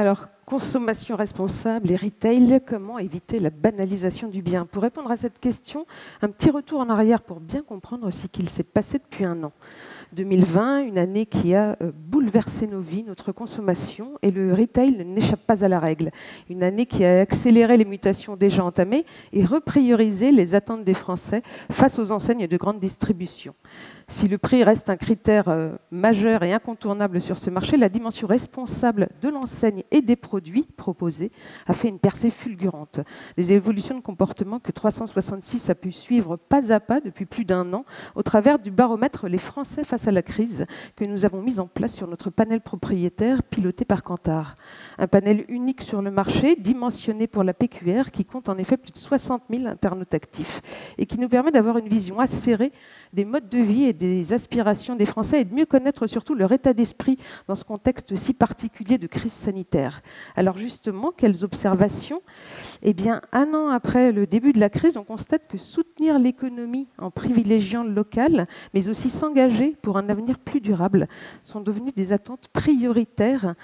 Alors, consommation responsable et retail, comment éviter la banalisation du bien? Pour répondre à cette question, un petit retour en arrière pour bien comprendre ce qu'il s'est passé depuis un an. 2020, une année qui a bouleversé nos vies, notre consommation, et le retail n'échappe pas à la règle. Une année qui a accéléré les mutations déjà entamées et repriorisé les attentes des Français face aux enseignes de grande distribution. Si le prix reste un critère majeur et incontournable sur ce marché, la dimension responsable de l'enseigne et des produits proposés a fait une percée fulgurante. Des évolutions de comportement que 366 a pu suivre pas à pas depuis plus d'un an au travers du baromètre Les Français face à la crise que nous avons mis en place sur notre panel propriétaire piloté par Kantar. Un panel unique sur le marché, dimensionné pour la PQR, qui compte en effet plus de 60 000 internautes actifs et qui nous permet d'avoir une vision acérée des modes de vie et des aspirations des Français et de mieux connaître surtout leur état d'esprit dans ce contexte si particulier de crise sanitaire. Alors justement, quelles observations? Eh bien, un an après le début de la crise, on constate que soutenir l'économie en privilégiant le local, mais aussi s'engager pour un avenir plus durable, sont devenues des attentes prioritaires.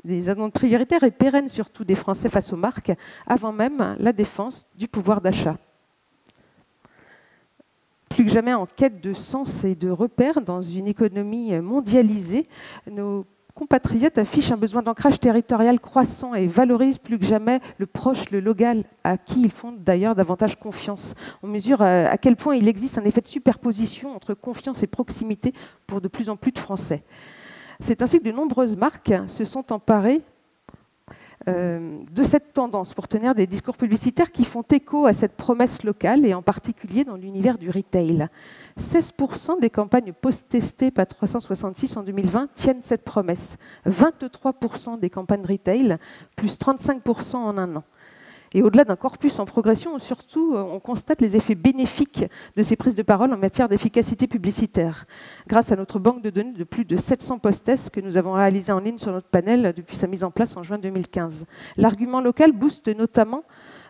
Des attentes prioritaires et pérennes surtout des Français face aux marques, avant même la défense du pouvoir d'achat. Plus que jamais en quête de sens et de repères dans une économie mondialisée, nos compatriotes affichent un besoin d'ancrage territorial croissant et valorisent plus que jamais le proche, le local, à qui ils font d'ailleurs davantage confiance. On mesure à quel point il existe un effet de superposition entre confiance et proximité pour de plus en plus de Français. C'est ainsi que de nombreuses marques se sont emparées de cette tendance pour tenir des discours publicitaires qui font écho à cette promesse locale et en particulier dans l'univers du retail. 16% des campagnes post-testées par 366 en 2020 tiennent cette promesse. 23% des campagnes retail, plus 35% en un an. Et au-delà d'un corpus en progression, surtout, on constate les effets bénéfiques de ces prises de parole en matière d'efficacité publicitaire. Grâce à notre banque de données de plus de 700 post-tests que nous avons réalisés en ligne sur notre panel depuis sa mise en place en juin 2015. L'argument local booste notamment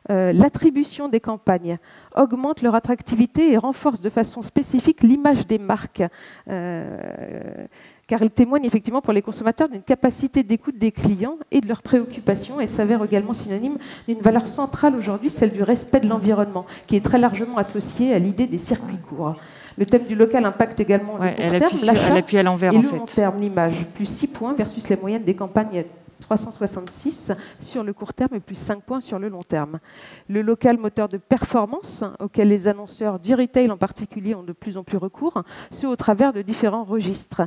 l'attribution des campagnes, augmente leur attractivité et renforce de façon spécifique l'image des marques, car il témoigne effectivement pour les consommateurs d'une capacité d'écoute des clients et de leurs préoccupations et s'avère également synonyme d'une valeur centrale aujourd'hui, celle du respect de l'environnement, qui est très largement associée à l'idée des circuits courts. Le thème du local impacte également le court terme, l'achat et le long terme, l'image. Plus 6 points versus les moyennes des campagnes 366 sur le court terme et plus 5 points sur le long terme. Le local moteur de performance auquel les annonceurs du retail en particulier ont de plus en plus recours, ce au travers de différents registres.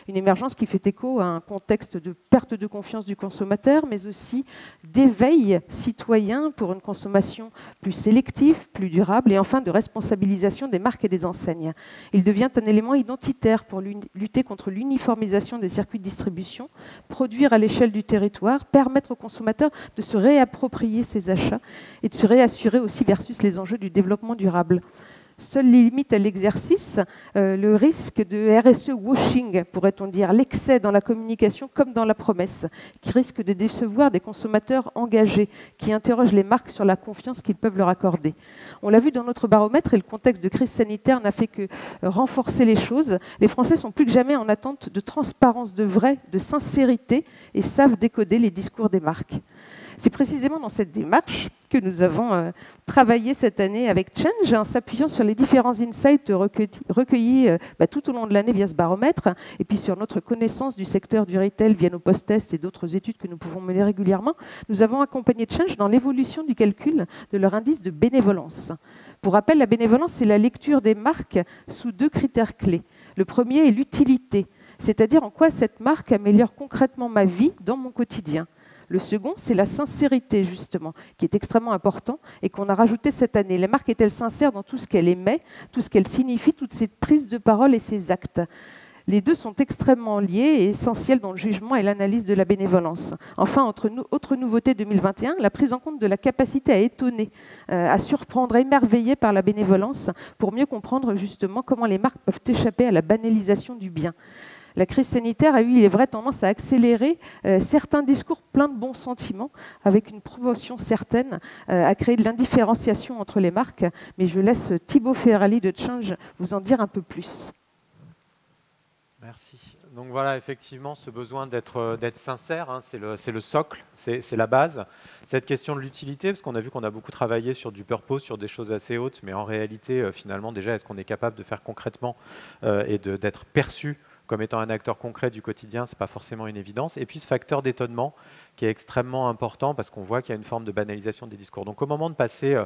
Une émergence qui fait écho à un contexte de perte de confiance du consommateur, mais aussi d'éveil citoyen pour une consommation plus sélective, plus durable et enfin de responsabilisation des marques et des enseignes. Il devient un élément identitaire pour lutter contre l'uniformisation des circuits de distribution, produire à l'échelle du territoire, permettre aux consommateurs de se réapproprier ses achats et de se réassurer aussi versus les enjeux du développement durable. Seule limite à l'exercice, le risque de RSE washing, pourrait-on dire, l'excès dans la communication comme dans la promesse, qui risque de décevoir des consommateurs engagés, qui interrogent les marques sur la confiance qu'ils peuvent leur accorder. On l'a vu dans notre baromètre et le contexte de crise sanitaire n'a fait que renforcer les choses. Les Français sont plus que jamais en attente de transparence, de vrai, de sincérité et savent décoder les discours des marques. C'est précisément dans cette démarche que nous avons travaillé cette année avec Change en s'appuyant sur les différents insights recueillis tout au long de l'année via ce baromètre et puis sur notre connaissance du secteur du retail via nos post-tests et d'autres études que nous pouvons mener régulièrement. Nous avons accompagné Change dans l'évolution du calcul de leur indice de bénévolence. Pour rappel, la bénévolence, c'est la lecture des marques sous 2 critères clés. Le premier est l'utilité, c'est-à-dire en quoi cette marque améliore concrètement ma vie dans mon quotidien. Le second, c'est la sincérité, justement, qui est extrêmement important et qu'on a rajouté cette année. La marque est-elle sincère dans tout ce qu'elle émet, tout ce qu'elle signifie, toutes ses prises de parole et ses actes? Les deux sont extrêmement liés et essentiels dans le jugement et l'analyse de la bénévolence. Enfin, autre nouveauté 2021, la prise en compte de la capacité à étonner, à surprendre, à émerveiller par la bénévolence pour mieux comprendre justement comment les marques peuvent échapper à la banalisation du bien. La crise sanitaire a eu, il est vrai, tendance à accélérer certains discours pleins de bons sentiments, avec une promotion certaine, à créer de l'indifférenciation entre les marques. Mais je laisse Thibaut Ferrali de Change vous en dire un peu plus. Merci. Donc voilà, effectivement, ce besoin d'être sincère, hein, c'est le socle, c'est la base. Cette question de l'utilité, parce qu'on a vu qu'on a beaucoup travaillé sur du purpose, sur des choses assez hautes, mais en réalité, finalement, déjà, est-ce qu'on est capable de faire concrètement et d'être perçu comme étant un acteur concret du quotidien, ce n'est pas forcément une évidence. Et puis ce facteur d'étonnement qui est extrêmement important parce qu'on voit qu'il y a une forme de banalisation des discours. Donc au moment de passer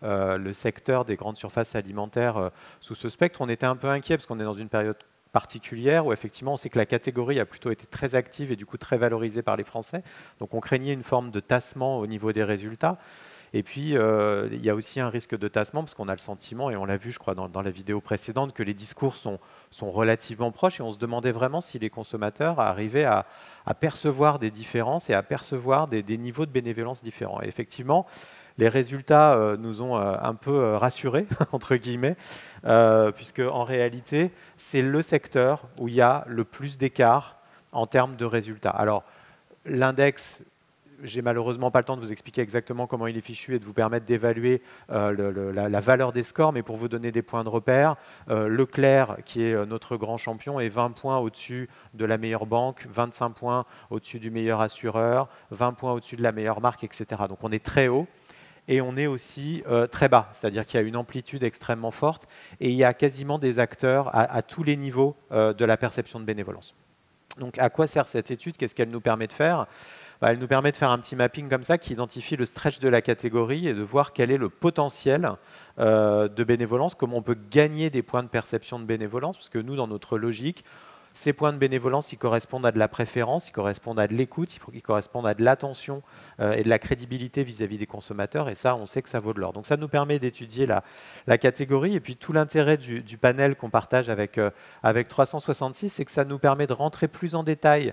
le secteur des grandes surfaces alimentaires sous ce spectre, on était un peu inquiet parce qu'on est dans une période particulière où effectivement on sait que la catégorie a plutôt été très active et du coup très valorisée par les Français. Donc on craignait une forme de tassement au niveau des résultats. Et puis, il y a aussi un risque de tassement parce qu'on a le sentiment, et on l'a vu, je crois, dans la vidéo précédente, que les discours sont relativement proches et on se demandait vraiment si les consommateurs arrivaient à percevoir des différences et à percevoir des niveaux de bénévolence différents. Et effectivement, les résultats nous ont un peu rassurés, entre guillemets, puisque en réalité, c'est le secteur où il y a le plus d'écart en termes de résultats. Alors, l'index... J'ai malheureusement pas le temps de vous expliquer exactement comment il est fichu et de vous permettre d'évaluer la valeur des scores, mais pour vous donner des points de repère, Leclerc, qui est notre grand champion, est 20 points au-dessus de la meilleure banque, 25 points au-dessus du meilleur assureur, 20 points au-dessus de la meilleure marque, etc. Donc on est très haut. Et on est aussi très bas, c'est-à-dire qu'il y a une amplitude extrêmement forte et il y a quasiment des acteurs à tous les niveaux de la perception de bénévolence. Donc à quoi sert cette étude? Qu'est-ce qu'elle nous permet de faire? Elle nous permet de faire un petit mapping comme ça qui identifie le stretch de la catégorie et de voir quel est le potentiel de bénévolence, comment on peut gagner des points de perception de bénévolence, parce que nous, dans notre logique, ces points de bénévolence, ils correspondent à de la préférence, ils correspondent à de l'écoute, ils correspondent à de l'attention et de la crédibilité vis-à-vis des consommateurs, et ça, on sait que ça vaut de l'or. Donc ça nous permet d'étudier la catégorie, et puis tout l'intérêt du panel qu'on partage avec 366, c'est que ça nous permet de rentrer plus en détail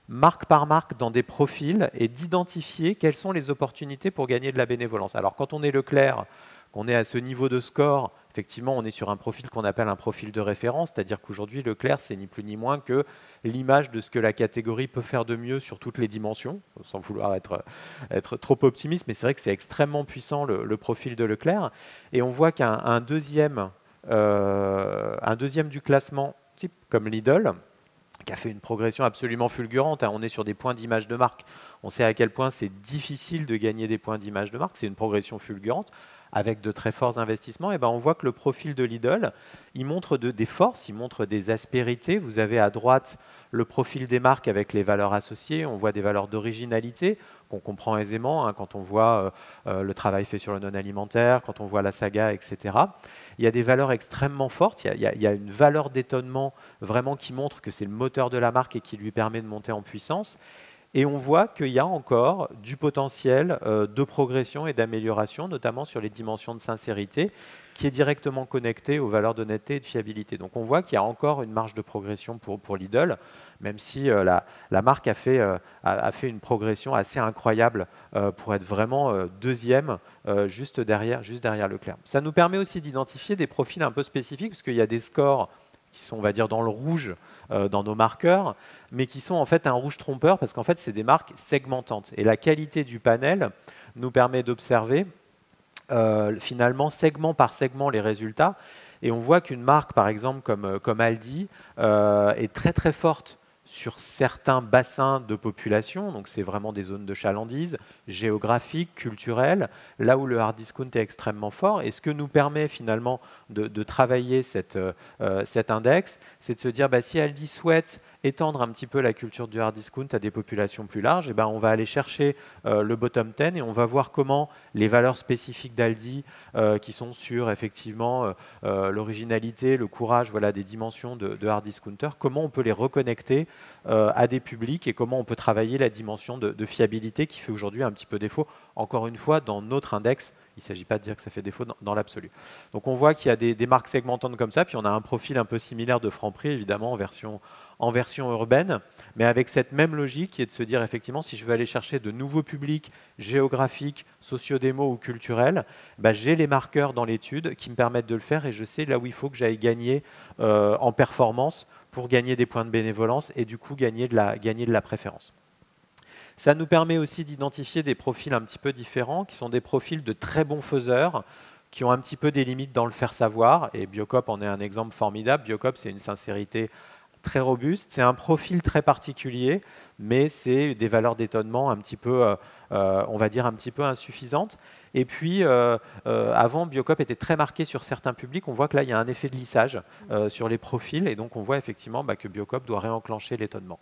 marque par marque dans des profils et d'identifier quelles sont les opportunités pour gagner de la bénévolence. Alors quand on est Leclerc, qu'on est à ce niveau de score, effectivement on est sur un profil qu'on appelle un profil de référence, c'est-à-dire qu'aujourd'hui Leclerc c'est ni plus ni moins que l'image de ce que la catégorie peut faire de mieux sur toutes les dimensions, sans vouloir être trop optimiste, mais c'est vrai que c'est extrêmement puissant le profil de Leclerc. Et on voit qu'un deuxième du classement, type comme Lidl, qui a fait une progression absolument fulgurante. On est sur des points d'image de marque. On sait à quel point c'est difficile de gagner des points d'image de marque. C'est une progression fulgurante avec de très forts investissements. Et on voit que le profil de Lidl, il montre des forces, il montre des aspérités. Vous avez à droite le profil des marques avec les valeurs associées. On voit des valeurs d'originalité qu'on comprend aisément quand on voit le travail fait sur le non-alimentaire, quand on voit la saga, etc. Il y a des valeurs extrêmement fortes. Il y a une valeur d'étonnement vraiment qui montre que c'est le moteur de la marque et qui lui permet de monter en puissance. Et on voit qu'il y a encore du potentiel de progression et d'amélioration, notamment sur les dimensions de sincérité, qui est directement connecté aux valeurs d'honnêteté et de fiabilité. Donc on voit qu'il y a encore une marge de progression pour Lidl, même si la marque a fait une progression assez incroyable pour être vraiment deuxième juste derrière Leclerc. Ça nous permet aussi d'identifier des profils un peu spécifiques, parce qu'il y a des scores qui sont, on va dire, dans le rouge dans nos marqueurs, mais qui sont en fait un rouge trompeur, parce qu'en fait, c'est des marques segmentantes. Et la qualité du panel nous permet d'observer finalement segment par segment les résultats. Et on voit qu'une marque, par exemple, comme Aldi, est très très forte sur certains bassins de population, donc c'est vraiment des zones de chalandise, géographiques, culturelles, là où le hard discount est extrêmement fort. Et ce que nous permet finalement de travailler cet index, c'est de se dire, si Aldi souhaite étendre un petit peu la culture du hard discount à des populations plus larges, on va aller chercher le bottom 10 et on va voir comment les valeurs spécifiques d'Aldi, qui sont sur effectivement l'originalité, le courage, voilà, des dimensions de hard discounter, comment on peut les reconnecter à des publics et comment on peut travailler la dimension de fiabilité qui fait aujourd'hui un petit peu défaut, encore une fois, dans notre index. Il ne s'agit pas de dire que ça fait défaut dans l'absolu. Donc on voit qu'il y a des marques segmentantes comme ça, puis on a un profil un peu similaire de Franprix, évidemment, en version urbaine, mais avec cette même logique qui est de se dire, effectivement, si je veux aller chercher de nouveaux publics géographiques, sociodémo ou culturels, j'ai les marqueurs dans l'étude qui me permettent de le faire et je sais là où il faut que j'aille gagner en performance pour gagner des points de bénévolence et du coup gagner de la préférence. Ça nous permet aussi d'identifier des profils un petit peu différents, qui sont des profils de très bons faiseurs, qui ont un petit peu des limites dans le faire savoir, et Biocop en est un exemple formidable. Biocop, c'est une sincérité très robuste. C'est un profil très particulier, mais c'est des valeurs d'étonnement un petit peu, on va dire, un petit peu insuffisantes. Et puis, avant, Biocop était très marqué sur certains publics. On voit que là, il y a un effet de lissage sur les profils. Et donc, on voit effectivement que Biocop doit réenclencher l'étonnement.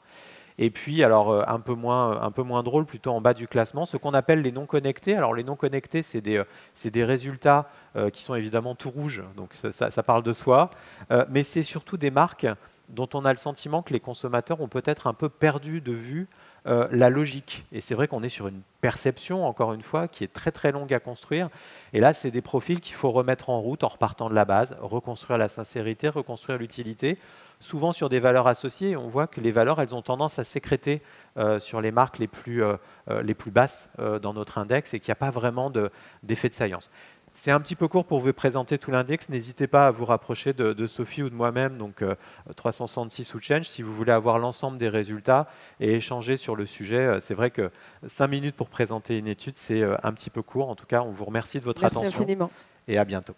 Et puis, alors, un peu moins drôle, plutôt en bas du classement, ce qu'on appelle les non connectés. Alors, les non connectés, c'est des résultats qui sont évidemment tout rouges. Donc, ça parle de soi. Mais c'est surtout des marques dont on a le sentiment que les consommateurs ont peut-être un peu perdu de vue la logique. Et c'est vrai qu'on est sur une perception, encore une fois, qui est très très longue à construire. Et là, c'est des profils qu'il faut remettre en route en repartant de la base, reconstruire la sincérité, reconstruire l'utilité, souvent sur des valeurs associées. On voit que les valeurs, elles ont tendance à sécréter sur les marques les plus basses dans notre index et qu'il n'y a pas vraiment d'effet de salience. C'est un petit peu court pour vous présenter tout l'index. N'hésitez pas à vous rapprocher de Sophie ou de moi-même, donc 366 ou Change, si vous voulez avoir l'ensemble des résultats et échanger sur le sujet. C'est vrai que 5 minutes pour présenter une étude, c'est un petit peu court. En tout cas, on vous remercie de votre attention infiniment. Et à bientôt.